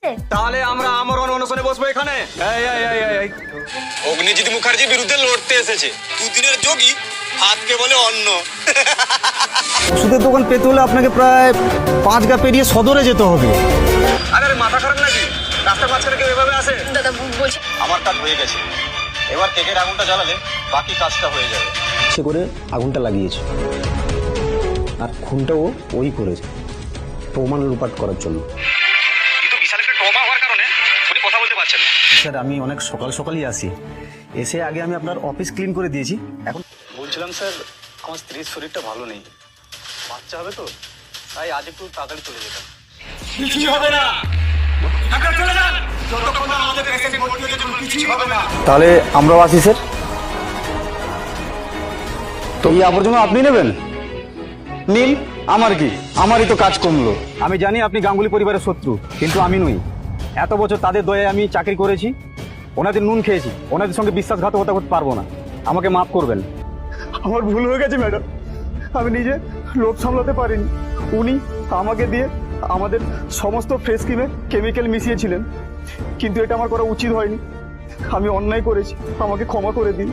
তাহলে আমরা আমরণ অনশনে বসবো এখানে। অগ্নিজিৎ মুখার্জির বিরুদ্ধে লড়তে এসেছে দুদিনের যোগী, হাতকে বলে অন্ন। ওষুধের দোকান পেতে হলে আপনাকে প্রায় 5 গা পেরিয়ে সদরে যেতে হবে। আরে মাথা খারাপ নাকি? রাস্তার মাঝখানে কেউ এভাবে আসে? দাদা বলছি আমার কাজ হয়ে গেছে, এবার কেকের আগুনটা জ্বালালে বাকি কাজটা হয়ে যাবে। সে করে আগুনটা লাগিয়েছে, আর খুনটাও ওই করেছে প্রমাণ লুপাট করার জন্য। কিন্তু বিশাল একটা ট্রমা হওয়ার কারণে উনি কথা বলতে পারছেন না। স্যার আমি অনেক সকালই আসি, এসে আগে আমি আপনার অফিস ক্লিন করে দিয়েছি। এখন বলছিলাম স্যার, আমার স্ত্রীর শরীরটা ভালো নেই, বাচ্চা হবে তো, তাই আজ একটু তাড়াতাড়ি চলে যেতাম। কিছুই হবে না, আপনারা চলে যান। যতক্ষণ না আমাদের পেশেন্ট ভর্তি হচ্ছে কিছুই হবে না। তাহলে আমরাও আসি স্যার। তো এই আবর্জনা আপনি নেবেন? নীল, আমার কি, আমারই তো কাজ কমলো। আমি জানি আপনি গাঙ্গুলি পরিবারের শত্রু, কিন্তু আমি নই। এত বছর তাদের দয়ায় আমি চাকরি করেছি, ওনাদের নুন খেয়েছি, ওনাদের সঙ্গে বিশ্বাসঘাতকতা করতে পারবো না। আমাকে মাফ করবেন। আমার ভুল হয়ে গেছে ম্যাডাম, আমি নিজে লোভ সামলাতে পারিনি। উনি আমাকে দিয়ে আমাদের সমস্ত ফেস ক্রিমে কেমিক্যাল মিশিয়েছিলেন, কিন্তু এটা আমার করা উচিত হয়নি। আমি অন্যায় করেছি, আমাকে ক্ষমা করে দিন।